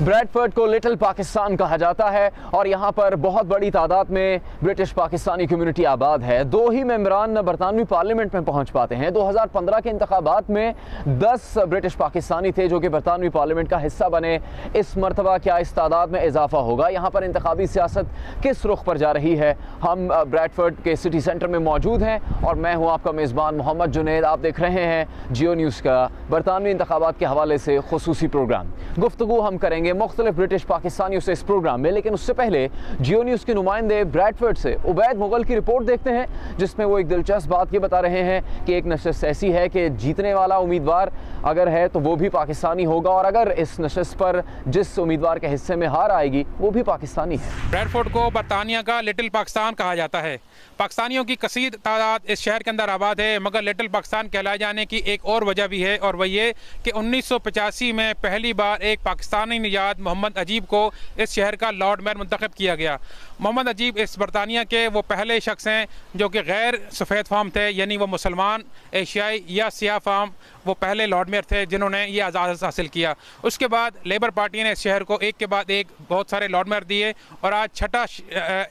Bradford को little Pakistan कहा जाता है और यहाँ पर बहुत बड़ी तादाद में ब्रिटिश पाकिस्तानी कम्युनिटी आबाद है। दो ही मेंबरान बरतानवी पार्लियामेंट में पहुँच पाते हैं। 2015 के इंतखाबात में 10 ब्रिटिश पाकिस्तानी थे जो कि बरतानवी पार्लियामेंट का हिस्सा बने। इस मरतबा क्या इस तादाद में इजाफा होगा? यहाँ पर इंतखाबी सियासत किस रुख पर जा रही है? हम ब्रैडफोर्ड के सिटी सेंटर में मौजूद हैं और मैं हूँ आपका मेज़बान मोहम्मद जुनैद। आप देख रहे हैं जियो न्यूज़ का बरतानवी इंतखाबात के हवाले से खुसूसी प्रोग्राम। गुफ्तगू हम करेंगे मुख्तलिफ ब्रिटिश पाकिस्तानियों से इस प्रोग्राम में, लेकिन उससे पहले जियो न्यूज़ के नुमाइंदे ब्रैडफोर्ड से उबैद मुगल की रिपोर्ट देखते हैं, जिसमें वो एक दिलचस्प बात ये बता रहे हैं कि एक नशस्त ऐसी है कि जीतने वाला उम्मीदवार अगर है तो वो भी पाकिस्तानी होगा और अगर इस नशस्त पर जिस उम्मीदवार के हिस्से में हार आएगी वो भी पाकिस्तानी है। ब्रैडफोर्ड को बरतानिया का लिटिल पाकिस्तान कहा जाता है। पाकिस्तानियों की कसीर तादाद इस शहर के अंदर आबाद है, मगर लिटिल पाकिस्तान कहलाए जाने की एक और वजह भी है और वह ये कि 1985 में पहली बार एक पाकिस्तानी निजात मोहम्मद अजीब को इस शहर का लॉर्ड मेयर मुंतखब किया गया। मोहम्मद अजीब इस बरतानिया के वो पहले शख्स हैं जो कि गैर सफ़ेद फार्म थे, यानी वो मुसलमान, एशियाई या सियाह फार्म, वो पहले लॉर्ड मेयर थे जिन्होंने ये आज़ादी हासिल किया। उसके बाद लेबर पार्टी ने इस शहर को एक के बाद एक बहुत सारे लॉर्ड मेयर दिए और आज छठा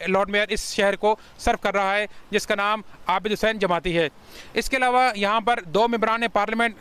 लॉर्ड मेयर इस शहर को सर्व कर रहा है, जिसका नाम आबिद हुसैन जमाती है। इसके अलावा यहाँ पर 2 मेंबरान पार्लियामेंट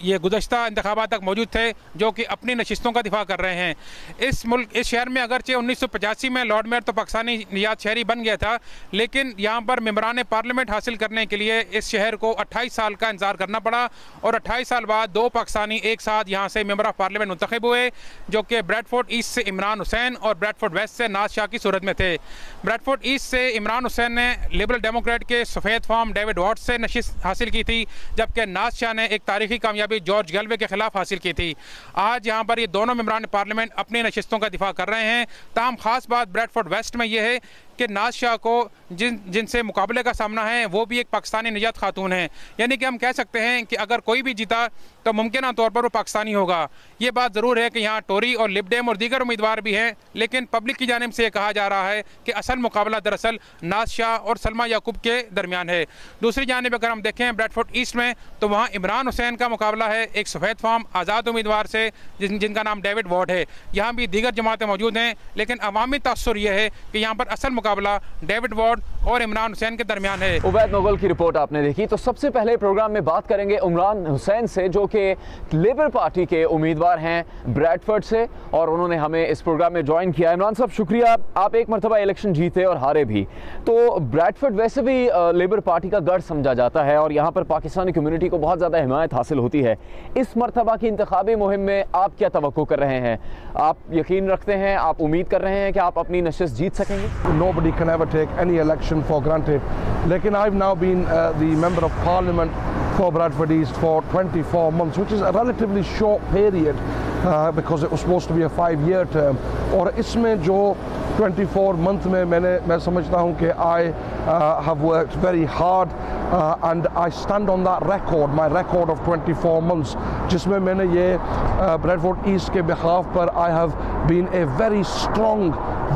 ये गुज़श्ता इंतखाबात तक मौजूद थे जो कि अपनी नशिस्तों का दिफा कर रहे हैं। इस शहर में अगरचे 1985 में लॉर्ड मेयर तो पाकिस्तानी निजात शहरी बन गया था, लेकिन यहाँ पर मेंबरान पार्लियामेंट हासिल करने के लिए इस शहर को 28 साल का इंतजार करना पड़ा और 28 साल बाद 2 पाकिस्तानी एक साथ यहाँ से मेंबर ऑफ पार्लियामेंट मुंतखब हुए, जो कि ब्रैडफोर्ड ईस्ट से इमरान हुसैन और ब्रैडफोर्ड वेस्ट से नाज शाह की सूरत में थे। ब्रैडफोर्ड ईस्ट से इमरान हुसैन ने लिबरल डेमोक्रेट के सफ़ेद फार्म डेविड वॉट से नशिस्त हासिल की थी, जबकि नाज शाह ने एक तारीखी कामयाबी जॉर्ज गैलवे के खिलाफ हासिल की थी। आज यहाँ पर ये दोनों मेंबरान पार्लियामेंट अपनी नशिस्तों का दिफा कर रहे हैं। ताहम खास बात ब्रैडफोर्ड वेस्ट में यह है कि नाज शाह को जिनसे मुकाबले का सामना है वो भी एक पाकिस्तानी निजात खातून है, यानी कि हम कह सकते हैं कि अगर कोई भी जीता तो मुमकिन तौर पर वो पाकिस्तानी होगा। ये बात ज़रूर है कि यहाँ टोरी और लिबडेम और दीगर उम्मीदवार भी हैं, लेकिन पब्लिक की जानिब से कहा जा रहा है कि असल मुकाबला दरअसल नाज शाह और सलमा याकूब के दरमियान है। दूसरी जानिब अगर हम देखें ब्रैडफोर्ड ईस्ट में तो वहाँ इमरान हुसैन का मुकाबला है एक सफ़ेद फार्म आज़ाद उम्मीदवार से जिनका नाम डेविड वॉट है। यहाँ भी दीगर जमातें मौजूद हैं, लेकिन अवामी तासुर यह है कि यहाँ पर असल मुकाबला डेविड वॉट और इमरान हुसैन के दरमियान है। उबैद मुगल की रिपोर्ट आपने देखी, तो सबसे पहले प्रोग्राम में बात करेंगे इमरान हुसैन से जो कि लेबर पार्टी के उम्मीदवार हैं ब्रैडफोर्ड से और उन्होंने हमें इस प्रोग्राम में ज्वाइन किया। इमरान साहब शुक्रिया, आप एक मरतबा इलेक्शन जीते और हारे भी, तो ब्रैडफोर्ड वैसे भी लेबर पार्टी का गढ़ समझा जाता है और यहाँ पर पाकिस्तानी कम्युनिटी को बहुत ज़्यादा हिमायत हासिल होती है। इस मरतबा की इंतखाबी मुहिम में आप क्या तवक्को कर रहे हैं? आप यकीन रखते हैं, आप उम्मीद कर रहे हैं कि आप अपनी नशिस्त जीत सकेंगे? Nobody can ever take any election for granted. लेकिन I've now been the member of parliament for Bradford East for 24 months, which is a relatively short period because it was supposed to be a 5-year term. और इसमें जो 24 month में मैं समझता हूँ कि I have worked very hard and I stand on that record, my record of 24 months, जिसमें मैंने ये Bradford East के behalf पर I have been a very strong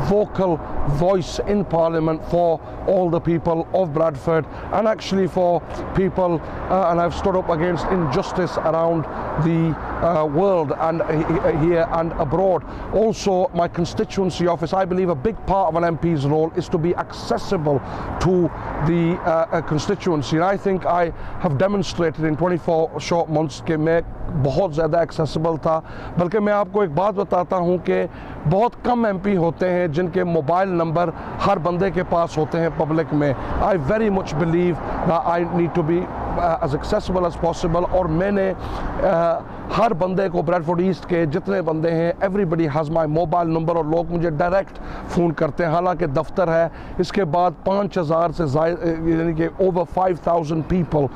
vocal voice in Parliament for all the people of Bradford and actually for people and I've stood up against injustice around the world and here and abroad. Also my constituency office, I believe a big part of an MP's role is to be accessible to the constituency and I think I have demonstrated in 24 short months कि मैं बहुत ज़्यादा accessible था। बल्कि मैं आपको एक बात बताता हूँ कि बहुत कम MP होते हैं जिनके मोबाइल नंबर हर बंदे के पास होते हैं पब्लिक में। I very much believe that I need to be as accessible as possible और मैंने हर बंदे को ब्रैडफोर्ड ईस्ट के जितने बंदे हैं everybody has my mobile number और लोग मुझे डायरेक्ट फ़ोन करते हैं, हालांकि दफ्तर है। इसके बाद 5000 से यानी कि over 5000 people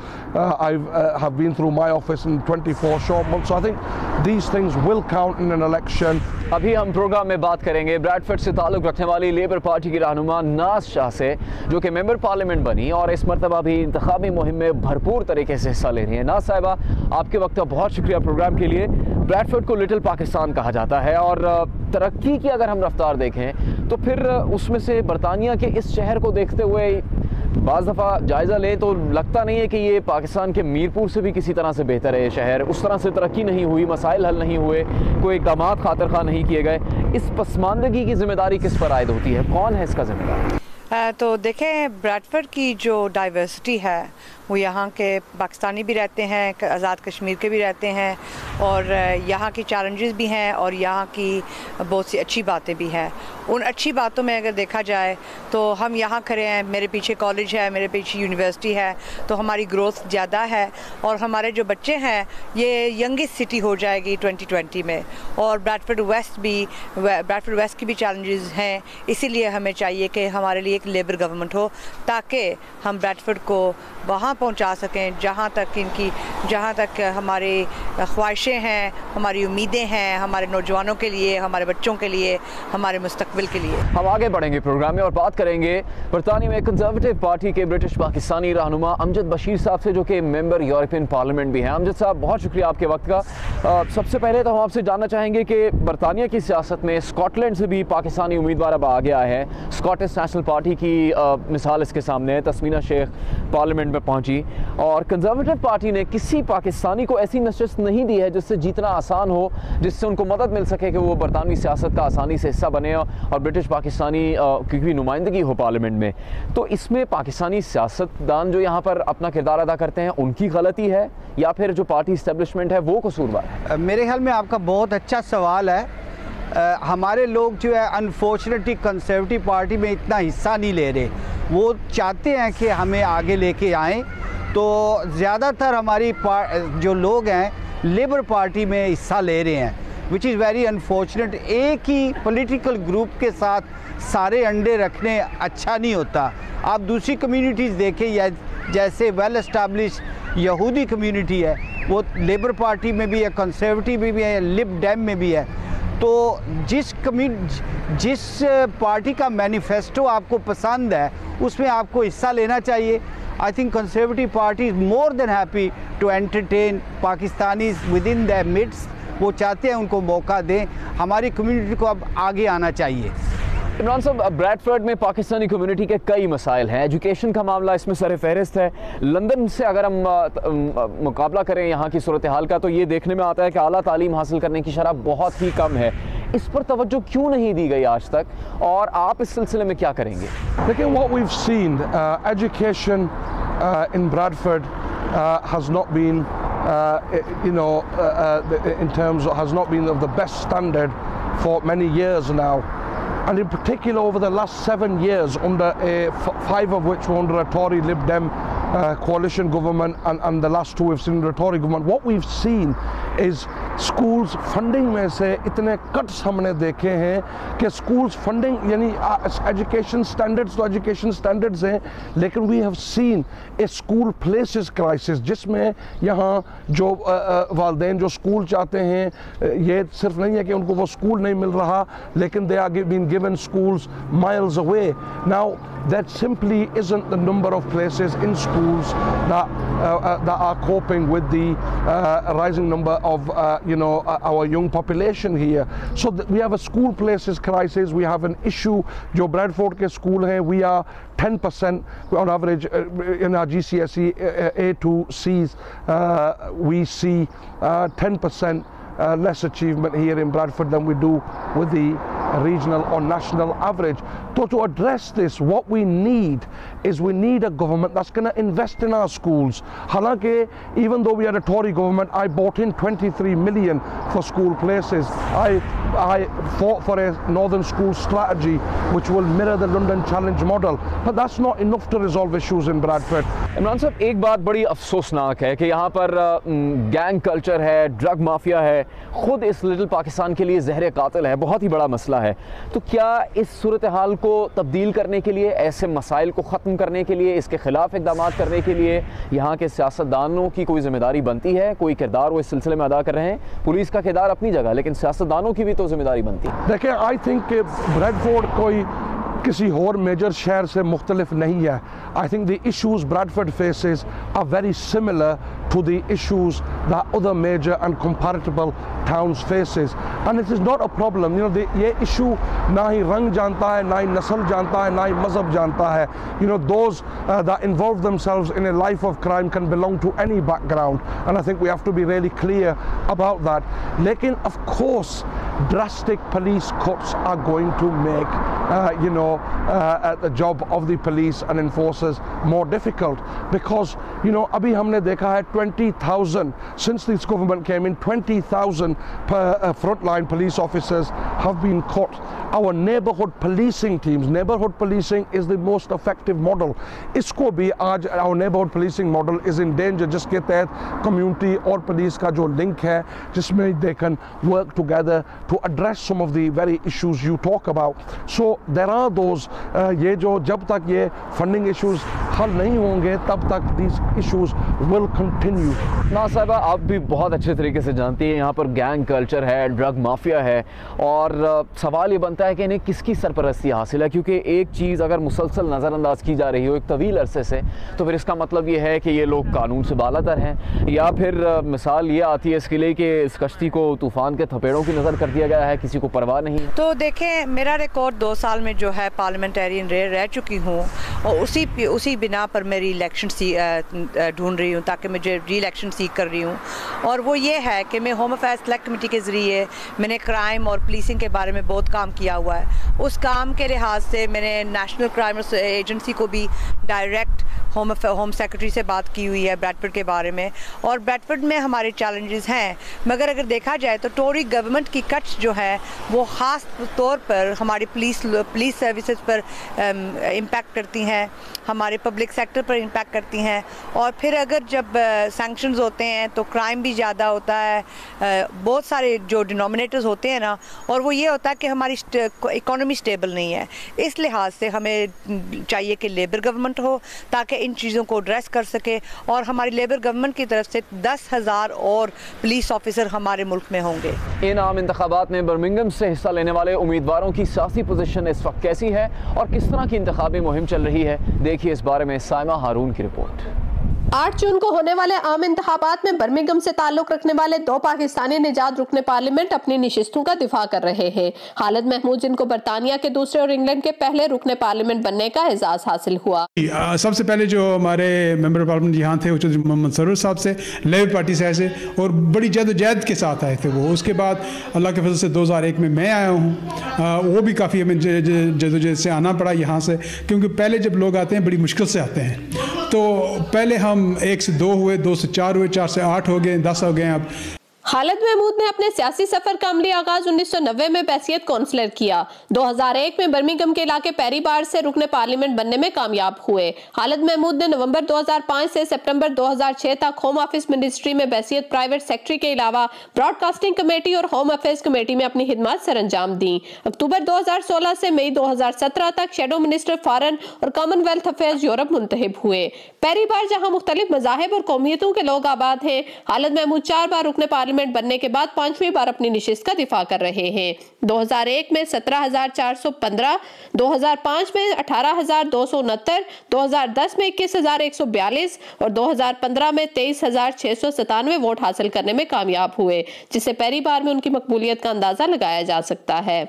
have been through my office in 24 short months. So I think these things will count in an election. अभी हम प्रोग्राम में बात करेंगे ब्रैडफोर्ड से ताल्लुक़ रखने वाली लेबर पार्टी की रहनुमा नाज शाह से जो कि मेंबर पार्लियामेंट बनी और इस मरतबा भी इंतखाबी मुहिम में भरपूर तरीके से हिस्सा ले रही है। नाज साहिबा, आपके वक्त का बहुत शुक्रिया प्रोग्राम के लिए। ब्रैडफोर्ड को लिटिल पाकिस्तान कहा जाता है और तरक्की की अगर हम रफ्तार देखें तो फिर उसमें से बरतानिया के इस शहर को देखते हुए बाज़ दफ़ा जायज़ा लें तो लगता नहीं है कि ये पाकिस्तान के मीरपुर से भी किसी तरह से बेहतर है शहर, उस तरह से तरक्की नहीं हुई, मसाइल हल नहीं हुए, कोई इक़दामात खातिर खा नहीं किए गए। इस पसमानदगी की ज़िम्मेदारी किस पर आयद होती है, कौन है इसका ज़िम्मेदार? तो देखें, ब्रैडफोर्ड की जो डाइवर्सिटी है वो यहाँ के पाकिस्तानी भी रहते हैं, आज़ाद कश्मीर के भी रहते हैं, और यहाँ की चैलेंजेस भी हैं और यहाँ की बहुत सी अच्छी बातें भी हैं। उन अच्छी बातों में अगर देखा जाए तो हम यहाँ खड़े हैं, मेरे पीछे कॉलेज है, मेरे पीछे यूनिवर्सिटी है, तो हमारी ग्रोथ ज़्यादा है और हमारे जो बच्चे हैं ये यंगेस्ट सिटी हो जाएगी 2020 में। और ब्रैडफोर्ड वेस्ट की भी चैलेंजेस हैं, इसीलिए हमें चाहिए कि हमारे लिए एक लेबर गवर्नमेंट हो ताकि हम ब्रैडफोर्ड को वहाँ पहुँचा सकें जहाँ तक हमारी ख्वाहिशें हैं, हमारी उम्मीदें हैं, हमारे नौजवानों के लिए, हमारे बच्चों के लिए, हमारे मुस्तकबिल के लिए। हम आगे बढ़ेंगे प्रोग्राम में और बात करेंगे बरतानिया में कंजर्वेटिव पार्टी के ब्रिटिश पाकिस्तानी रहनुमा अमजद बशीर साहब से, जो कि मेंबर यूरोपियन पार्लियामेंट भी हैं। अमजद साहब, बहुत शुक्रिया आपके वक्त का। सबसे पहले तो हम आपसे जानना चाहेंगे कि बरतानिया की सियासत में स्कॉटलैंड से भी पाकिस्तानी उम्मीदवार अब आ गया है। स्कॉटिश नेशनल पार्टी की मिसाल इसके सामने है, तस्मीना शेख पार्लियामेंट में पहुंची और कंजर्वेटिव पार्टी ने किसी पाकिस्तानी को ऐसी नशस्त नहीं दी है जिससे जीतना आसान हो, जिससे उनको मदद मिल सके कि वो बरतानवी सियासत का आसानी से हिस्सा बने और ब्रिटिश पाकिस्तानी की भी नुमाइंदगी हो पार्लियामेंट में। तो इसमें पाकिस्तानी सियासतदान जो यहाँ पर अपना किरदार अदा करते हैं, उनकी गलती है या फिर जो पार्टी इस्टेब्लिशमेंट है वो कसूरवार है? मेरे ख्याल में आपका बहुत अच्छा सवाल है। हमारे लोग जो है अनफॉर्चुनेटली कंजर्वेटिव पार्टी में इतना हिस्सा नहीं ले रहे। वो चाहते हैं कि हमें आगे लेके आएँ, तो ज़्यादातर हमारी जो लोग हैं लेबर पार्टी में हिस्सा ले रहे हैं, विच इज़ वेरी अनफॉर्चुनेट। एक ही पॉलिटिकल ग्रुप के साथ सारे अंडे रखने अच्छा नहीं होता। आप दूसरी कम्युनिटीज़ देखें, या जैसे वेल एस्टैब्लिश यहूदी कम्युनिटी है, वो लेबर पार्टी में भी है, कंजर्वेटिव में भी है, लिब डेम में भी है। तो जिस पार्टी का मैनिफेस्टो आपको पसंद है उसमें आपको हिस्सा लेना चाहिए। I think Conservative Party is more than happy to entertain Pakistanis within their midst। वो चाहते हैं उनको मौका दें, हमारी कम्युनिटी को अब आगे आना चाहिए। इमरान साहब, ब्रैडफोर्ड में पाकिस्तानी कम्युनिटी के कई मसाइल हैं, एजुकेशन का मामला इसमें सर फहरिस्त है। लंदन से अगर हम मुकाबला करें यहाँ की सूरत हाल का, तो ये देखने में आता है कि आला तालीम हासिल करने की शरह बहुत ही कम है। इस पर तवज्जो क्यों नहीं दी गई आज तक, और आप इस सिलसिले में क्या करेंगे? देखिए, what we've seen, education in Bradford has not been in terms of, has not been of the best standard for many years now, and in particular over the last 7 years, under 5 of which were under a Tory Lib Dem coalition government, and the last 2 we've seen under a Tory government. What we've seen is schools funding में से इतने cuts हमने देखे हैं कि schools funding, यानी education standards तो education standards हैं, लेकिन we have seen a school places crisis, जिसमें यहाँ जो वालिदैन जो स्कूल चाहते हैं, ये सिर्फ नहीं है कि उनको वो स्कूल नहीं मिल रहा, लेकिन they are being given schools miles away. Now that simply isn't the number of places in schools that are coping with the rising number of our young population here. So we have a school places crisis. We have an issue. जो Bradford के school हैं, we are 10% on average in our GCSE A to C's. We see 10% less achievement here in Bradford than we do with the regional or national average. So to address this, what we need is we need a government that's going to invest in our schools. Halanki, even though we had a Tory government, I bought in 23 million for school places. I fought for a northern school strategy which will mirror the London Challenge model, but that's not enough to resolve issues in Bradford. Imran साहब, एक बात बड़ी अफसोसनाक है कि यहाँ पर gang culture है, ड्रग माफिया है, खुद इस लिटिल पाकिस्तान के लिए जहर कातिल है, बहुत ही बड़ा मसला है। तो क्या इस सूरत हाल को तब्दील करने के लिए, ऐसे मसाइल को ख़त्म करने के लिए, इसके ख़िलाफ़ इक़दाम करने के लिए यहाँ के सियासतदानों की कोई ज़िम्मेदारी बनती है? कोई किरदार वो इस सिलसिले में अदा कर रहे हैं? पुलिस का किरदार अपनी जगह, लेकिन सियासतदानों की भी तो ज़िम्मेदारी बनती है। देखिए, आई थिंक कि ब्रैडफोर्ड कोई किसी और मेजर शहर से मुख्तलिफ नहीं है। I think the issues Bradford faces are very similar to the issues that other major and comparable towns faces, and it is not a problem. You know, ये issue ना ही रंग जानता है, ना ही नस्ल जानता है, ना ही मज़हब जानता है. You know, those that involve themselves in a life of crime can belong to any background, and I think we have to be really clear about that. Lekin of course drastic police cuts are going to make the job of the police and enforcers more difficult, because you know अभी हमने देखा है 20,000 since this government came in, 20,000 frontline police officers have been cut. Our neighborhood policing teams, neighborhood policing is the most effective model. इसको भी आज our neighborhood policing model is in danger, जिसके तहत community और police का जो link है, जिसमें they can work together to address some of the very issues you talk about. So there are those ये जो जब तक ये funding issues हल नहीं होंगे तब तक these issues will continue. ना साहिबा, आप भी बहुत अच्छे तरीके से जानती हैं यहाँ पर गैंग कल्चर है, ड्रग माफिया है, और सवाल ये बनता है कि इन्हें किसकी सरपरस्ती हासिल है, क्योंकि एक चीज़ अगर मुसलसल नज़रअंदाज की जा रही हो एक तवील अरसे से, तो फिर इसका मतलब ये है कि ये लोग कानून से बालातर हैं, या फिर मिसाल ये आती है इसके लिए कि इस कश्ती को तूफ़ान के थपेड़ों की नज़र कर दिया गया है, किसी को परवाह नहीं है. तो देखें, मेरा रिकॉर्ड 2 साल में जो है पार्लियामेंटेरियन रह चुकी हूँ, और उसी बिना पर मेरी इलेक्शन ढूंढ रही हूँ ताकि मुझे री इलेक्शन सीख कर रही हूँ. और वो ये है कि मैं होम अफेयर्स सेलेक्ट कमेटी के ज़रिए मैंने क्राइम और पुलिसिंग के बारे में बहुत काम किया हुआ है. उस काम के लिहाज से मैंने नेशनल क्राइम एजेंसी को भी डायरेक्ट होम सेक्रेटरी से बात की हुई है ब्रैडफोर्ड के बारे में, और ब्रैडफोर्ड में हमारे चैलेंजेस हैं. मगर अगर देखा जाए तो टोरी गवर्नमेंट की कट्स जो है वो ख़ास तौर पर हमारी पुलिस सर्विसेज पर इम्पैक्ट करती हैं, हमारे पब्लिक सेक्टर पर इम्पैक्ट करती हैं. और फिर अगर जब सैंक्शंस होते हैं तो क्राइम भी ज़्यादा होता है, बहुत सारे जो डिनोमिनेटर्स होते हैं ना, और वो ये होता है कि हमारी इकोनॉमी स्टेबल नहीं है. इस लिहाज से हमें चाहिए कि लेबर गवर्नमेंट हो ताकि इन चीज़ों को एड्रेस कर सके, और हमारी लेबर गवर्नमेंट की तरफ से 10,000 और पुलिस ऑफिसर हमारे मुल्क में होंगे. इन आम इंतखाबात में बर्मिंघम से हिस्सा लेने वाले उम्मीदवारों की सियासी पोजीशन इस वक्त कैसी है और किस तरह की इंतखाबी मुहिम चल रही है, देखिए इस बारे में साइमा हारून की रिपोर्ट. 8 जून को होने वाले आम इंतखाबात में बर्मिंघम से ताल्लुक रखने वाले 2 पाकिस्तानी निजात रुकने पार्लियामेंट अपनी नशिस्तों का दिफा कर रहे हैं. खालिद महमूद, जिनको बरतानिया के दूसरे और इंग्लैंड के पहले रुकने पार्लियामेंट बनने का एजाज हासिल हुआ. सबसे पहले जो हमारे मेंबर पार्लियामेंट यहाँ थे चौधरी मोहम्मद सरूर साहब से, लेबर पार्टी से और बड़ी जदोजहद के साथ आए थे वो. उसके बाद अल्लाह के फजल से 2001 में मैं आया हूँ. वो भी काफ़ी हमें जदोजहद से आना पड़ा यहाँ से, क्योंकि पहले जब लोग आते हैं बड़ी मुश्किल से आते हैं. तो पहले हम 1 से 2 हुए, 2 से 4 हुए, 4 से 8 हो गए, 10 हो गए. अब खालिद महमूद ने अपने सियासी सफर का अमली आगाज 1990 में बैसियत काउंसलर किया. 2001 में बर्मिंघम के इलाके पेरी बार से रुकने पार्लियामेंट बनने में कामयाब हुए. खालिद महमूद ने नवंबर 2005 से सितंबर 2006 तक होम ऑफिस मिनिस्ट्री में बैसियत प्राइवेट सेक्रेटरी के अलावा ब्रॉडकास्टिंग कमेटी और होम अफेयर्स कमेटी में अपनी खिदमत सरअंजाम दी. अक्टूबर 2016 से मई 2017 तक शेडो मिनिस्टर फॉरेन और कॉमनवेल्थ अफेयर्स यूरोप मुंतखब हुए. पेरी बार जहां मुख्तलिफ मज़ाहिब और कौमियतों के लोग आबाद हैं, खालिद महमूद 4 बार रुकने पार्लियामेंट बनने के बाद 5वीं बार अपनी नशिस्त का दिफा कर रहे हैं. 2001 में 17,415, 2005 में 18,269, 2010 में 21,142 और 2015 में 23,697 वोट हासिल करने में कामयाब हुए, जिससे पहली बार में उनकी मकबूलियत का अंदाजा लगाया जा सकता है.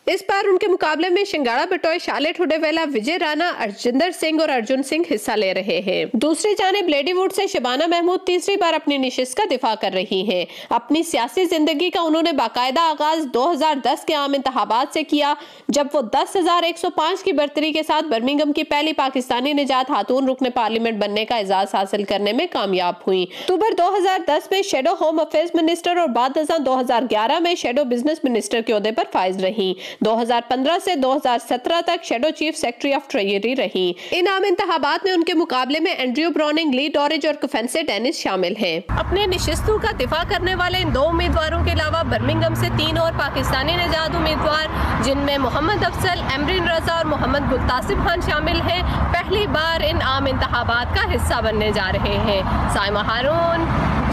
इस बार उनके मुकाबले में शिंगाड़ा बटोय, शालेट हुडेवेला, विजय राणा, अर्जिंदर सिंह और अर्जुन सिंह हिस्सा ले रहे हैं. दूसरी जानिब लेडीवुड से शबाना महमूद तीसरी बार अपनी नशिस्त का दिफा कर रही हैं. अपनी सियासी जिंदगी का उन्होंने बाकायदा आगाज 2010 के आम इंतखाबात से किया, जब वो 10,105 की बर्तरी के साथ बर्मिंघम की पहली पाकिस्तानी निजात खातून रुकने पार्लियामेंट बनने का एजाज हासिल करने में कामयाब हुई. अक्टूबर 2010 में शेडो होम अफेयर्स मिनिस्टर और बाद 2011 में शेडो बिजनेस मिनिस्टर के ओहदे पर फाइज रही. 2015 से 2017 तक shadow chief secretary of treasury रही. इन आम इंतखाबात में उनके मुकाबले में एंड्रयू ब्राउनिंग, ली डॉरिज और कफेंसे डेनिस शामिल हैं. अपने नशिस्तों का दिफा करने वाले इन 2 उम्मीदवारों के अलावा बर्मिंघम से 3 और पाकिस्तानी निजात उम्मीदवार, जिनमें मोहम्मद अफसल, एमरिन रजा और मोहम्मद गुलतासिब खान शामिल हैं, पहली बार इन आम इंतखाबात का हिस्सा बनने जा रहे हैं. साइमा हारून,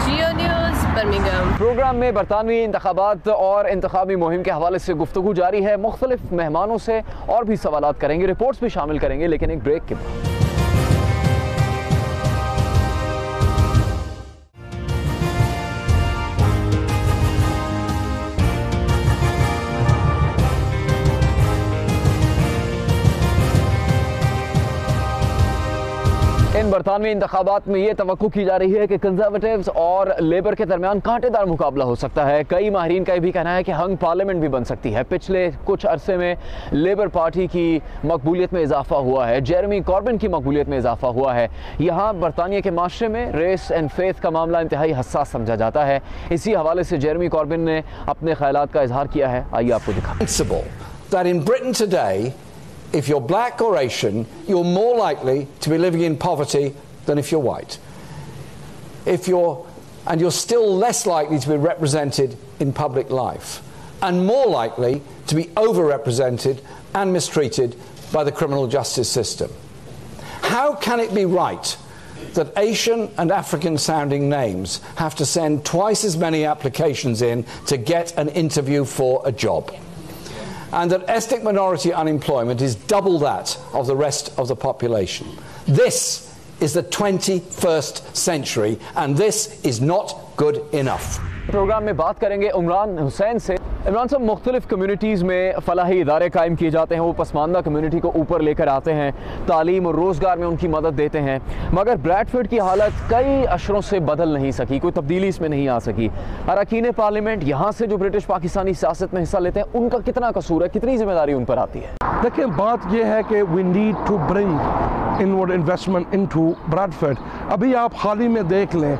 जियो न्यूज़, बर्मिंघम. प्रोग्राम में बरतानवी इंतखाबात और इंतखाबी मुहिम के हवाले से गुफ्तगू जारी है. मुख्तलिफ मेहमानों से और भी सवालात करेंगे, रिपोर्ट्स भी शामिल करेंगे, लेकिन एक ब्रेक के बाद. इन बरतानवी इंतखाबात में ये तवक्को की जा रही है कि कंजर्वेटिव्स और लेबर के दरमियान कांटेदार मुकाबला हो सकता है। कई माहिरीन का भी कहना है कि हंग पार्लियामेंट भी बन सकती है। पिछले कुछ अरसे में लेबर पार्टी की मकबूलियत में इजाफा हुआ है, जेरेमी कॉर्बिन की मकबूलियत में इजाफा हुआ है। यहाँ बरतानिया के माशरे में रेस एंड फेथ का मामला इंतहाई हसास समझा जाता है। इसी हवाले से जेरेमी कॉर्बिन ने अपने ख्यालात का इजहार किया है। आइए आपको दिखाएं। If you're black or Asian, you're more likely to be living in poverty than if you're white. And you're still less likely to be represented in public life, and more likely to be overrepresented and mistreated by the criminal justice system. How can it be right that Asian and African sounding names have to send twice as many applications in to get an interview for a job? And that ethnic minority unemployment is double that of the rest of the population. This is the 21st century, and this is not good enough. Programme में बात करेंगे इमरान हुसैन से। इमरान साहब, मुख्तलिफ communities में फलाही इदारे कायम किए जाते हैं, वो पसमानदा कम्यूनिटी को ऊपर लेकर आते हैं, तालीम और रोज़गार में उनकी मदद देते हैं, मगर ब्रैडफोर्ड की हालत कई अशरों से बदल नहीं सकी, कोई तब्दीली इसमें नहीं आ सकी। अरकान पार्लियामेंट यहाँ से जो ब्रिटिश पाकिस्तानी सियासत में हिस्सा लेते हैं, उनका कितना कसूर है, कितनी जिम्मेदारी उन पर आती है? देखिए, बात यह है कि we need to bring inward investment into Bradford. अभी आप हाल ही में देख लें,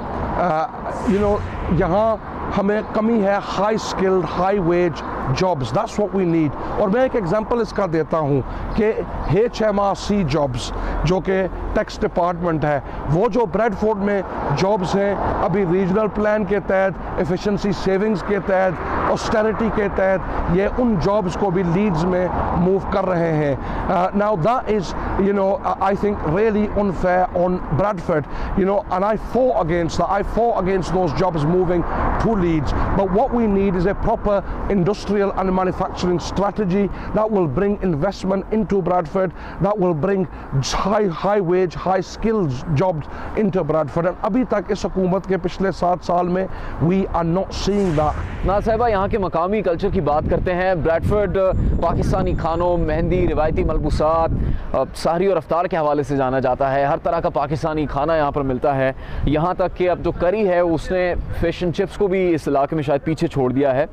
यहाँ हमें कमी है high skilled high wage jobs, that's what we need. और मैं एक एग्जांपल इसका देता हूँ कि HMRC जॉब्स जो कि टैक्स डिपार्टमेंट है, वो जो ब्रैडफोर्ड में जॉब्स हैं अभी रीजनल प्लान के तहत, एफिशिएंसी सेविंग्स के तहत, ऑस्टेरिटी के तहत, ये उन जॉब्स को भी लीड्स में मूव कर रहे हैं। Now that is I think really unfair on Bradford, and I fought against those jobs moving to Leeds. But what we need is a proper industrial and manufacturing strategy that will bring investment into Bradford, that will bring high wage, high skills jobs into Bradford. And अभी तक इस हुकूमत के पिछले 7 साल में we are not seeing that. नाज़ साहिबा, यहाँ के मकामी कल्चर की बात करते हैं। ब्रैडफोर्ड पाकिस्तानी खानों, मेहंदी, रिवायती मलबूसात, सहरी और अफ्तार के हवाले से जाना जाता है। हर तरह का पाकिस्तानी खाना यहाँ पर मिलता है। यहाँ तक कि अब जो करी है उसने फिश एंड चिप्स को भी इस इलाके में शायद पीछे छोड़ दिया है।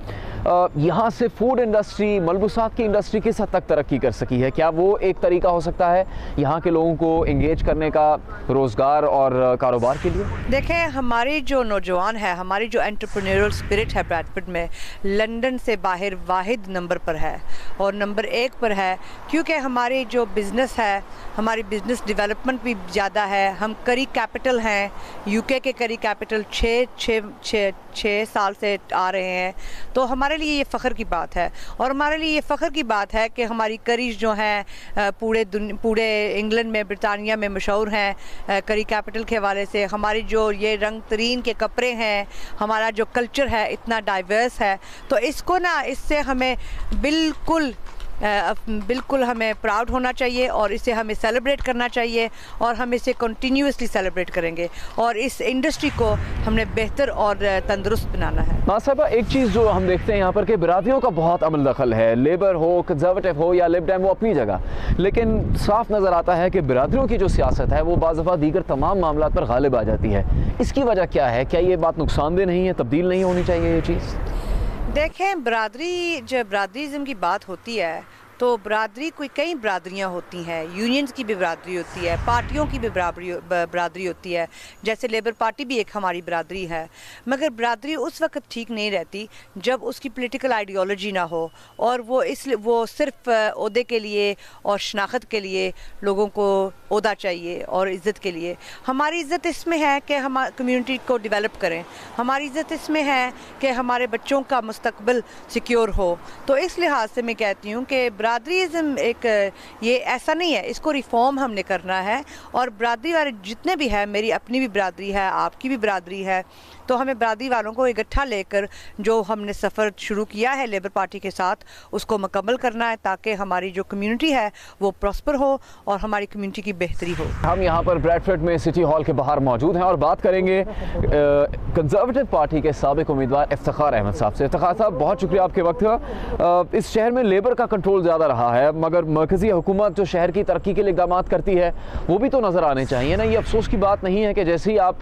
यहाँ से फूड इंडस्ट्री, मलबूसात की इंडस्ट्री किस हद तक तरक्की कर सकी है? क्या वो एक तरीका हो सकता है यहाँ के लोगों को एंगेज करने का रोज़गार और कारोबार के लिए? देखें, हमारी जो नौजवान है, हमारी जो एंटरप्रेन्योरियल स्पिरिट है ब्रैडफोर्ड में, लंदन से बाहर वाहिद नंबर पर है और नंबर 1 पर है, क्योंकि हमारी जो बिज़नेस है, हमारी बिज़नेस डेवलपमेंट भी ज़्यादा है। हम करी कैपिटल हैं, UK के करी कैपिटल 6 साल से आ रहे हैं, तो हमारे लिए ये फ़ख्र की बात है। और हमारे लिए ये फ़ख्र की बात है कि हमारी करीज जो हैं पूरे इंग्लैंड में, ब्रिटानिया में मशहूर हैं करी कैपिटल के हवाले से। हमारी जो ये रंग तरीन के कपड़े हैं, हमारा जो कल्चर है इतना डाइवर्स है, तो इसको इससे हमें बिल्कुल हमें प्राउड होना चाहिए और इसे हमें सेलिब्रेट करना चाहिए, और हम इसे कंटिन्यूसली सेलिब्रेट करेंगे और इस इंडस्ट्री को हमने बेहतर और तंदुरुस्त बनाना है। नाज़ साहिबा, एक चीज़ जो हम देखते हैं यहाँ पर कि बिरादरियों का बहुत अमल दखल है, लेबर हो, कंजर्वेटिव हो या लिब डेम, वो अपनी जगह, लेकिन साफ नज़र आता है कि बिरादरियों की जो सियासत है वो बाज़-दफ़ा दीगर तमाम मामला पर गालिब आ जाती है। इसकी वजह क्या है? क्या ये बात नुकसानदेह नहीं है? तब्दील नहीं होनी चाहिए ये चीज़? देखें, जब ब्रादरीज़म की बात होती है तो बरादरी कई बरादरियाँ होती हैं, यूनियंस की भी बरादरी होती है, पार्टियों की भी बरादरी होती है, जैसे लेबर पार्टी भी एक हमारी बरादरी है। मगर बरादरी उस वक्त ठीक नहीं रहती जब उसकी पॉलिटिकल आइडियोलॉजी ना हो और वो सिर्फ ओहदे के लिए और शनाख्त के लिए लोगों को ओहदा चाहिए और इज़्ज़त के लिए। हमारी इज़्ज़त इसमें है कि हम कम्यूनिटी को डेवलप करें, हमारी इज़्ज़त इसमें है कि हमारे बच्चों का मुस्तकबिल सिक्योर हो। तो इस लिहाज से मैं कहती हूँ कि बरादरीज़म ये ऐसा नहीं है, इसको रिफॉर्म हमने करना है। और बरादरी वाले जितने भी हैं, मेरी अपनी भी बरादरी है, आपकी भी बरादरी है, तो हमें बरादरी वालों को इकट्ठा लेकर जो हमने सफ़र शुरू किया है लेबर पार्टी के साथ उसको मुकम्मल करना है, ताकि हमारी जो कम्युनिटी है वो प्रॉस्पर हो और हमारी कम्युनिटी की बेहतरी हो। हम यहाँ पर ब्रैडफोर्ड में सिटी हॉल के बाहर मौजूद हैं और बात करेंगे कंजर्वेटिव पार्टी के साबिक उम्मीदवार इफ्तिखार अहमद साहब से। इफ्तिखार साहब, बहुत शुक्रिया आपके वक्त का। इस शहर में लेबर का कंट्रोल ज़्यादा रहा है, मगर मरकज़ी हुकूमत जो शहर की तरक्की के लिए इक़दाम करती है वो भी तो नज़र आने चाहिए ना। ये अफसोस की बात नहीं है कि जैसे ही आप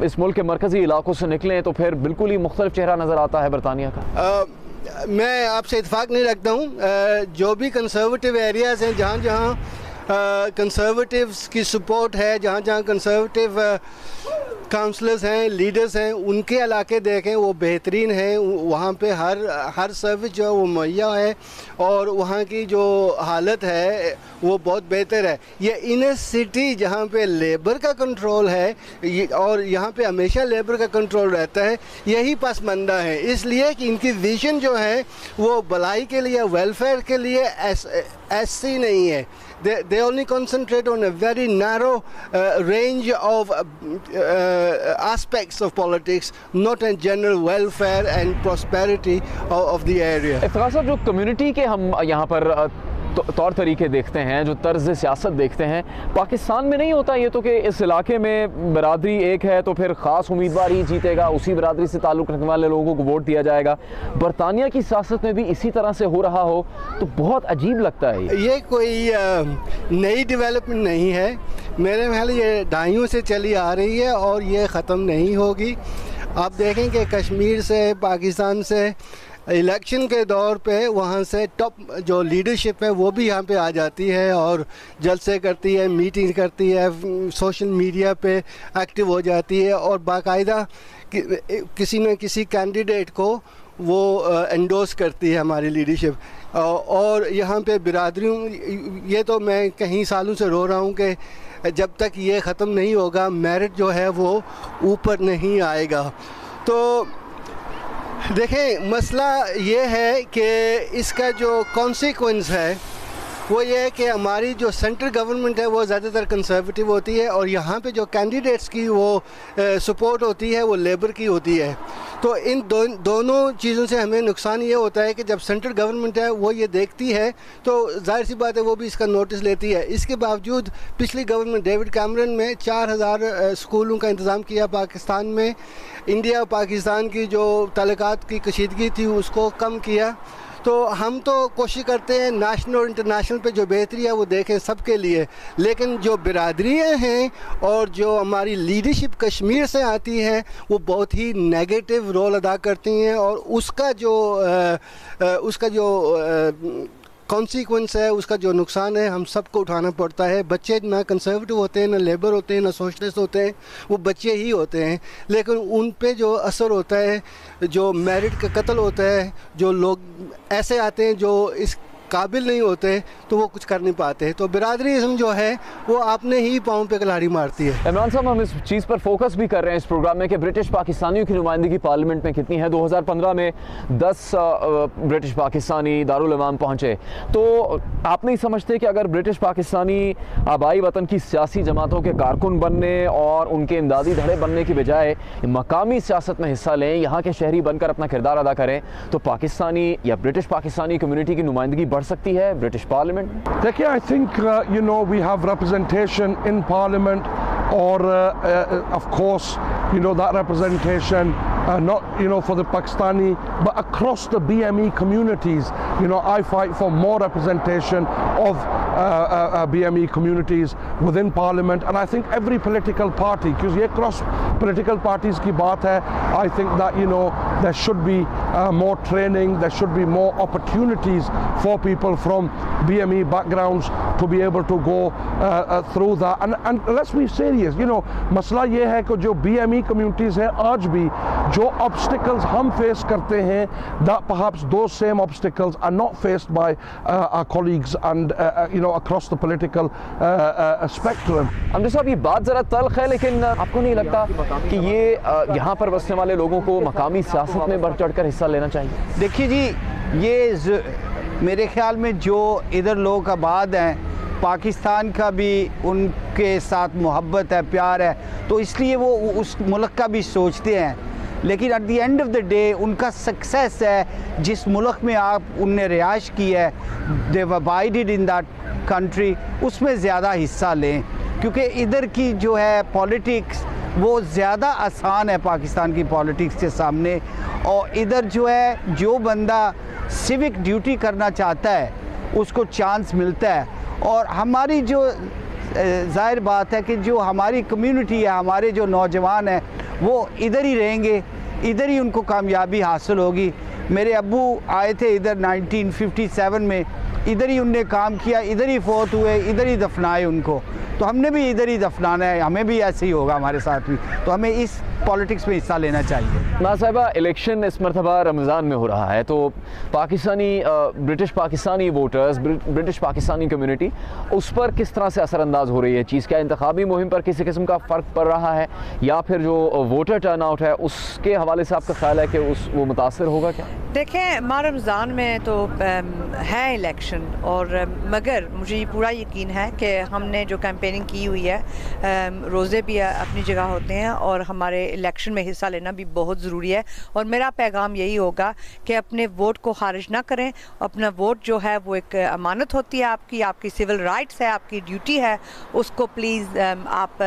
इस मुल्क के मरकज़ी इलाकों से निकलें तो फिर बिल्कुल ही मुख्तलिफ चेहरा नज़र आता है बरतानिया का। मैं आपसे इत्तेफाक नहीं रखता हूँ। जो भी कंसर्वेटिव एरियाज़ हैं, जहाँ जहाँ कंसर्वेटिव्स की सपोर्ट है, जहाँ जहाँ कंसर्वेटिव काउंसलर्स हैं, लीडर्स हैं, उनके इलाके देखें वो बेहतरीन हैं। वहाँ पे हर सर्विस जो है वो मुहैया है और वहाँ की जो हालत है वो बहुत बेहतर है। ये इनर सिटी जहाँ पे लेबर का कंट्रोल है और यहाँ पे हमेशा लेबर का कंट्रोल रहता है, यही पसमंदा है। इसलिए कि इनकी विजन जो है वो भलाई के लिए, वेलफेयर के लिए ऐसी नहीं है। They only concentrate on a very narrow range of aspects of politics, not a general welfare and prosperity of the area. Iftikhar साहब, जो कम्युनिटी के हम यहाँ पर तौर तरीके देखते हैं, जो तर्ज सियासत देखते हैं, पाकिस्तान में नहीं होता ये तो कि इस इलाके में बरादरी एक है तो फिर ख़ास उम्मीदवार ही जीतेगा, उसी बरादरी से ताल्लुक़ रखने वाले लोगों को वोट दिया जाएगा। बरतानिया की सियासत में भी इसी तरह से हो रहा हो तो बहुत अजीब लगता है। ये कोई नई डेवलपमेंट नहीं है, मेरे ख्याल ये दहाइयों से चली आ रही है और ये ख़त्म नहीं होगी। आप देखें कि कश्मीर से, पाकिस्तान से इलेक्शन के दौर पे वहाँ से टॉप जो लीडरशिप है वो भी यहाँ पे आ जाती है और जलसे करती है, मीटिंग करती है, सोशल मीडिया पे एक्टिव हो जाती है और बाकायदा किसी न किसी कैंडिडेट को वो एंडोर्स करती है हमारी लीडरशिप। और यहाँ पे बिरादरियों, ये तो मैं कई सालों से रो रहा हूँ कि जब तक ये ख़त्म नहीं होगा मेरिट जो है वो ऊपर नहीं आएगा। तो देखें, मसला ये है कि इसका जो कॉन्सिक्वेंस है वो ये है कि हमारी जो सेंट्रल गवर्नमेंट है वो ज़्यादातर कंजर्वेटिव होती है और यहाँ पे जो कैंडिडेट्स की वो सपोर्ट होती है वो लेबर की होती है। तो इन दोनों चीज़ों से हमें नुकसान ये होता है कि जब सेंट्रल गवर्नमेंट है वो ये देखती है तो जाहिर सी बात है वो भी इसका नोटिस लेती है। इसके बावजूद पिछली गवर्नमेंट डेविड कैमरन में 4000 स्कूलों का इंतज़ाम किया पाकिस्तान में। इंडिया पाकिस्तान की जो ताल्लुकात की कशीदगी थी उसको कम किया। तो हम तो कोशिश करते हैं नेशनल और इंटरनेशनल पे जो बेहतरी है वो देखें सबके लिए, लेकिन जो बिरादरियाँ हैं और जो हमारी लीडरशिप कश्मीर से आती है वो बहुत ही नेगेटिव रोल अदा करती हैं और उसका जो कॉन्सिक्वेंस है, उसका जो नुकसान है हम सबको उठाना पड़ता है। बच्चे ना कंसर्वेटिव होते हैं, ना लेबर होते हैं, ना सोशलिस्ट होते हैं, वो बच्चे ही होते हैं, लेकिन उन पे जो असर होता है, जो मेरिट का कत्ल होता है, जो लोग ऐसे आते हैं जो इस काबिल नहीं होते तो वो कुछ कर नहीं पाते। तो बिरादरीज़म जो है वो आपने ही पाँव पे कलाड़ी मारती है। इमरान साहब, हम इस चीज़ पर फोकस भी कर रहे हैं इस प्रोग्राम में कि ब्रिटिश पाकिस्तानियों की नुमाइंदगी पार्लियामेंट में कितनी है। 2015 में 10 ब्रिटिश पाकिस्तानी दारुल अवाम पहुँचे। तो आप नहीं समझते कि अगर ब्रिटिश पाकिस्तानी आबाई वतन की सियासी जमातों के कारकुन बनने और उनके इमदादी धड़े बनने की बजाय मकामी सियासत में हिस्सा लें, यहाँ के शहरी बनकर अपना किरदार अदा करें, तो पाकिस्तानी या ब्रिटिश पाकिस्तानी कम्युनिटी की नुमाइंदगी बढ़ सकती है ब्रिटिश पार्लियामेंट? देखिए, I think we have representation in parliament or of course that representation not for the Pakistani but across the BME communities. I fight for more representation of BME communities within parliament, and I think every political party, because ये cross political parties की बात है, I think that there should be more training, there should be more opportunities for people from BME backgrounds to be able to go through that. And let's be serious, मसला ये है कि जो BME communities हैं आज भी जो obstacles हम face करते हैं, that perhaps those same obstacles are not faced by our colleagues and across the political spectrum. Amjad साहब, ये बात ज़रा तल्ख है, लेकिन आपको नहीं लगता कि ये यहाँ पर बसने वाले लोगों को मकामी सियासत में बढ़ चढ़कर हिस्सा लेना चाहिए? देखिए जी, ये मेरे ख्याल में जो इधर लोग आबाद हैं, पाकिस्तान का भी उनके साथ मोहब्बत है, प्यार है, तो इसलिए वो उस मुल्क का भी सोचते हैं। लेकिन at the end of the day उनका सक्सेस है जिस मुल्क में आप उनने रिहाइश की है, दे अबाइडेड इन दैट कंट्री, उसमें ज़्यादा हिस्सा लें, क्योंकि इधर की जो है पॉलिटिक्स वो ज़्यादा आसान है पाकिस्तान की पॉलिटिक्स के सामने। और इधर जो है जो बंदा सिविक ड्यूटी करना चाहता है उसको चांस मिलता है। और हमारी जो ज़ाहिर बात है कि जो हमारी कम्युनिटी है, हमारे जो नौजवान हैं वो इधर ही रहेंगे, इधर ही उनको कामयाबी हासिल होगी। मेरे अब्बू आए थे इधर 1957 में, इधर ही उनने काम किया, इधर ही फौत हुए, इधर ही दफनाए उनको, तो हमने भी इधर ही दफनाना है, हमें भी ऐसे ही होगा हमारे साथ भी, तो हमें इस पॉलिटिक्स में हिस्सा लेना चाहिए। ना साहिबा, इलेक्शन इस मरतबा रमज़ान में हो रहा है, तो Pakistani British Pakistani voters, British Pakistani community उस पर किस तरह से असरअंदाज हो रही है चीज़? क्या इंतखाबी मुहिम पर किसी किस्म का फ़र्क पड़ रहा है, या फिर जो वोटर टर्नआउट है उसके हवाले से आपका ख्याल है कि वो मुतासर होगा क्या? देखें, माह रमज़ान में तो है इलेक्शन, और मगर मुझे ये पूरा यकीन है कि हमने जो कैंपेनिंग की हुई है, रोज़े भी अपनी जगह होते हैं और हमारे इलेक्शन में हिस्सा लेना भी बहुत ज़रूरी है। और मेरा पैगाम यही होगा कि अपने वोट को खारिज ना करें। अपना वोट जो है वो एक अमानत होती है आपकी सिविल राइट्स है, आपकी ड्यूटी है, उसको प्लीज़ आप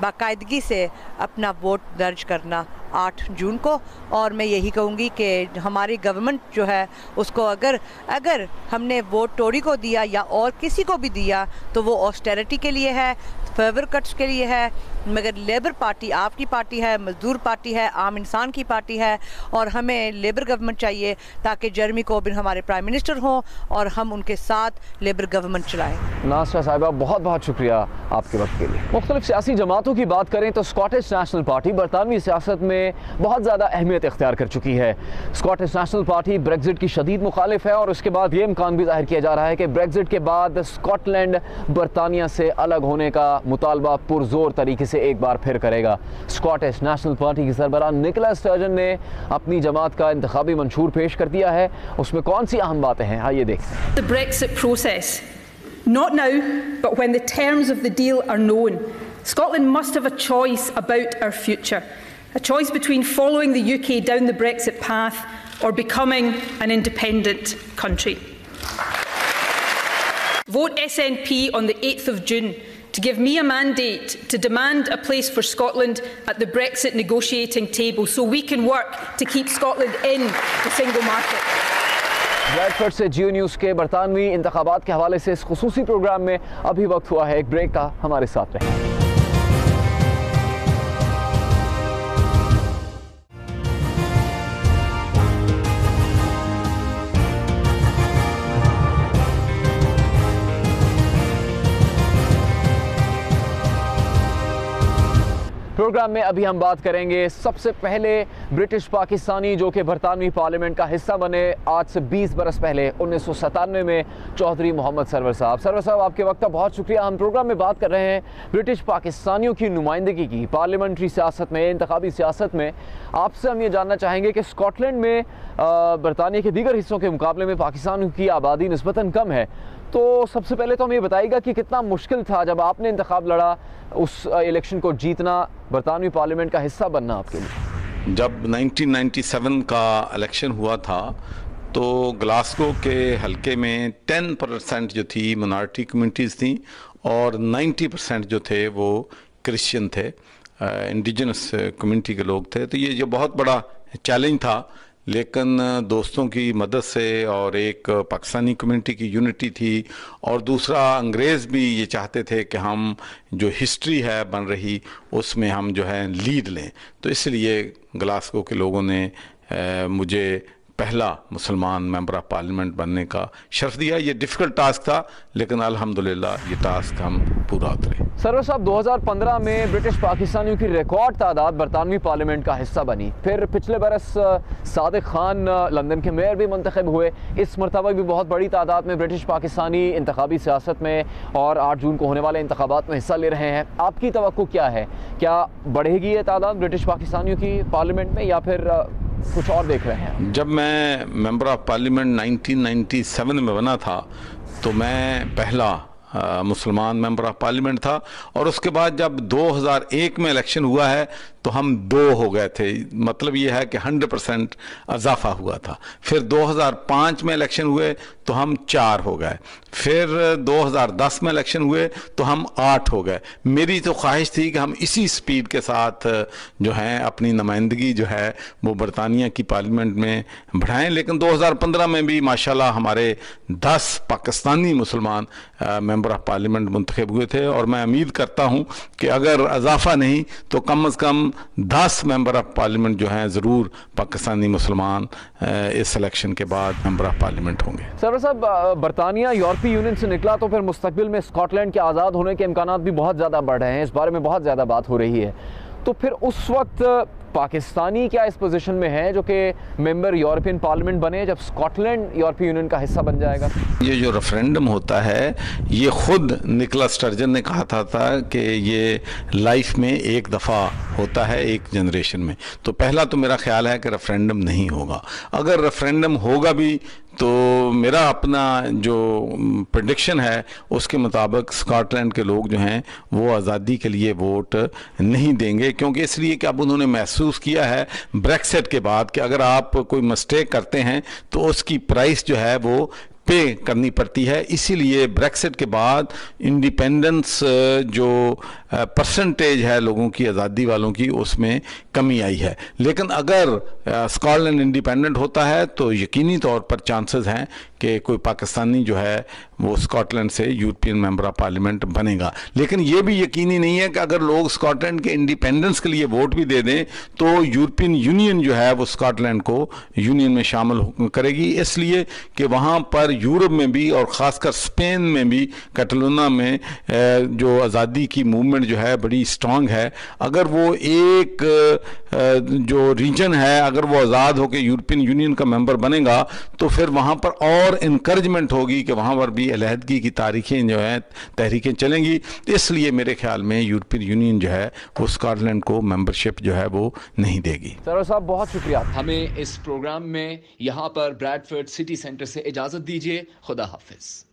बाकायदगी से अपना वोट दर्ज करना 8 जून को। और मैं यही कहूँगी कि हमारी गवर्नमेंट जो है उसको अगर हमने वोट टोरी को दिया या और किसी को भी दिया तो वो ऑस्टेरिटी के लिए है, फेवर कट्स के लिए है, मगर लेबर पार्टी आपकी पार्टी है, मजदूर पार्टी है, आम इंसान की पार्टी है, और हमें लेबर गवर्नमेंट चाहिए ताकि जर्मी कोबिन हमारे प्राइम मिनिस्टर हों और हम उनके साथ लेबर गवर्नमेंट चलाएं। नास्टा साहिबा, बहुत बहुत शुक्रिया आपके वक्त के लिए। मुख्तलिफ सियासी जमातों की बात करें तो स्कॉटिश नेशनल पार्टी बरतानवी सियासत में बहुत ज़्यादा अहमियत इख्तियार कर चुकी है। स्कॉटिश नेशनल पार्टी ब्रेक्जिट की शदीद मुखालिफ है, और उसके बाद ये इम्कान भी जाहिर किया जा रहा है कि ब्रेक्जिट के बाद स्कॉटलैंड बरतानिया से अलग होने का मुतालबा पुरजोर तरीके से एक बार फिर करेगा। स्कॉटिश नेशनल पार्टी की सरबराह निकोला स्टर्जन ने अपनी जमात का इंतखाबी मंशूर पेश कर दिया है। उसमें कौन सी अहम बातें हैं, आइए देखते हैं। The Brexit process. Not now, but when the terms of the deal are known, Scotland must have a choice about our future. A choice between following the UK down the Brexit path or becoming an independent country. Vote SNP on the 8th of June to give me a mandate to demand a place for Scotland at the Brexit negotiating table so we can work to keep Scotland in the single market. Bradford से जियो news के बरतानवी इंतखाबात के हवाले से इस खुसूसी programme में अभी वक्त हुआ है एक ब्रेक का। हमारे साथ रहें। प्रोग्राम में अभी हम बात करेंगे सबसे पहले ब्रिटिश पाकिस्तानी जो कि बरतानवी पार्लियामेंट का हिस्सा बने आज से 20 बरस पहले 1997 में, चौधरी मोहम्मद सरवर साहब। सरवर साहब, आपके वक्त का बहुत शुक्रिया। हम प्रोग्राम में बात कर रहे हैं ब्रिटिश पाकिस्तानियों की नुमाइंदगी की पार्लियामेंट्री सियासत में, इंतखाबी सियासत में। आपसे हम ये जानना चाहेंगे कि स्कॉटलैंड में बरतानिया के दीगर हिस्सों के मुकाबले में पाकिस्तान की आबादी निस्बतन कम है, तो सबसे पहले तो हमें ये बताइएगा कि कितना मुश्किल था जब आपने इंतखाब लड़ा, उस इलेक्शन को जीतना, बरतानवी पार्लियामेंट का हिस्सा बनना आपके लिए? जब 1997 का इलेक्शन हुआ था तो ग्लासगो के हलके में 10% जो थी मिनॉरिटी कम्युनिटीज़ थी और 90% जो थे वो क्रिश्चियन थे, इंडिजिनस कम्युनिटी के लोग थे। तो ये जो बहुत बड़ा चैलेंज था, लेकिन दोस्तों की मदद से और एक पाकिस्तानी कम्युनिटी की यूनिटी थी, और दूसरा अंग्रेज़ भी ये चाहते थे कि हम जो हिस्ट्री है बन रही उसमें हम जो है लीड लें। तो इसलिए ग्लासगो के लोगों ने मुझे पहला मुसलमान मेंबर ऑफ पार्लियामेंट बनने का शर्फ दिया। ये डिफ़िकल्ट टास्क था, लेकिन अल्हम्दुलिल्लाह ये टास्क हम पूरा उतरे। सरवर साहब, 2015 में ब्रिटिश पाकिस्तानियों की रिकॉर्ड तादाद बरतानवी पार्लियामेंट का हिस्सा बनी। फिर पिछले बरस सादिक खान लंदन के मेयर भी मुंतखब हुए। इस मरतबा भी बहुत बड़ी तादाद में ब्रिटिश पाकिस्तानी इंतखाबी सियासत में और 8 जून को होने वाले इंतखाबात में हिस्सा ले रहे हैं। आपकी तवक्को क्या है? क्या बढ़ेगी ये तादाद ब्रिटिश पाकिस्तानियों की पार्लियामेंट में, या फिर कुछ और देख रहे हैं? जब मैं मेंबर ऑफ पार्लियामेंट 1997 में बना था तो मैं पहला मुसलमान मेंबर ऑफ पार्लियामेंट था, और उसके बाद जब 2001 में इलेक्शन हुआ है तो हम 2 हो गए थे, मतलब ये है कि 100% इजाफा हुआ था। फिर 2005 में इलेक्शन हुए तो हम 4 हो गए, फिर 2010 में इलेक्शन हुए तो हम 8 हो गए। मेरी तो ख्वाहिश थी कि हम इसी स्पीड के साथ जो है अपनी नुमाइंदगी जो है वो बरतानिया की पार्लियामेंट में बढ़ाएं, लेकिन 2015 में भी माशाल्लाह हमारे 10 पाकिस्तानी मुसलमान मेंबर ऑफ पार्लियामेंट मुंतखब हुए थे, और मैं उम्मीद करता हूं कि अगर इजाफा नहीं तो कम अज़ कम 10 मेंबर ऑफ पार्लियामेंट जो हैं ज़रूर पाकिस्तानी मुसलमान इस इलेक्शन के बाद मेंबर ऑफ पार्लियामेंट होंगे। सर साहब, बरतानिया यूरोपीय यूनियन से निकला तो फिर मुस्तकबिल में स्कॉटलैंड के आज़ाद होने के इम्कानात भी बहुत ज़्यादा बढ़ रहे हैं, इस बारे में बहुत ज़्यादा बात हो रही है। तो फिर उस वक्त पाकिस्तानी क्या इस पोजीशन में है जो कि मेंबर यूरोपियन पार्लियामेंट बने जब स्कॉटलैंड यूरोपीय यूनियन का हिस्सा बन जाएगा? ये जो रेफरेंडम होता है, ये खुद निकोलस स्टर्जन ने कहा था कि ये लाइफ में एक दफ़ा होता है, एक जनरेशन में। तो पहला तो मेरा ख्याल है कि रेफरेंडम नहीं होगा। अगर रेफरेंडम होगा भी तो मेरा अपना जो प्रेडिक्शन है उसके मुताबिक स्कॉटलैंड के लोग जो हैं वो आज़ादी के लिए वोट नहीं देंगे, क्योंकि इसलिए कि अब उन्होंने महसूस किया है ब्रेक्सिट के बाद कि अगर आप कोई मिस्टेक करते हैं तो उसकी प्राइस जो है वो पे करनी पड़ती है। इसीलिए ब्रेक्सिट के बाद इंडिपेंडेंस जो परसेंटेज है लोगों की, आज़ादी वालों की, उसमें कमी आई है। लेकिन अगर स्कॉटलैंड इंडिपेंडेंट होता है तो यकीनी तौर पर चांसेस हैं कि कोई पाकिस्तानी जो है वो स्कॉटलैंड से यूरोपियन मेंबर ऑफ पार्लियामेंट बनेगा। लेकिन ये भी यकीनी नहीं है कि अगर लोग स्कॉटलैंड के इंडिपेंडेंस के लिए वोट भी दे दें तो यूरोपियन यूनियन जो है वो स्कॉटलैंड को यूनियन में शामिल करेगी, इसलिए कि वहाँ पर यूरोप में भी और ख़ासकर स्पेन में भी कैटलोना में जो आज़ादी की मूवमेंट जो है बड़ी स्ट्रांग है। अगर वो एक जो रीजन है अगर वो आज़ाद होकर यूरोपियन यूनियन का मेंबर बनेगा तो फिर वहाँ पर और इनकरेजमेंट होगी कि वहाँ पर भी अलहदगी की तारीखें जो हैं तहरीकें चलेंगी। इसलिए मेरे ख्याल में यूरोपियन यूनियन जो है वो स्कॉटलैंड को मेंबरशिप जो है वो नहीं देगी। सर साहब बहुत शुक्रिया। हमें इस प्रोग्राम में यहाँ पर ब्रैडफोर्ड सिटी सेंटर से इजाज़त दीजिए। खुदा हाफिज।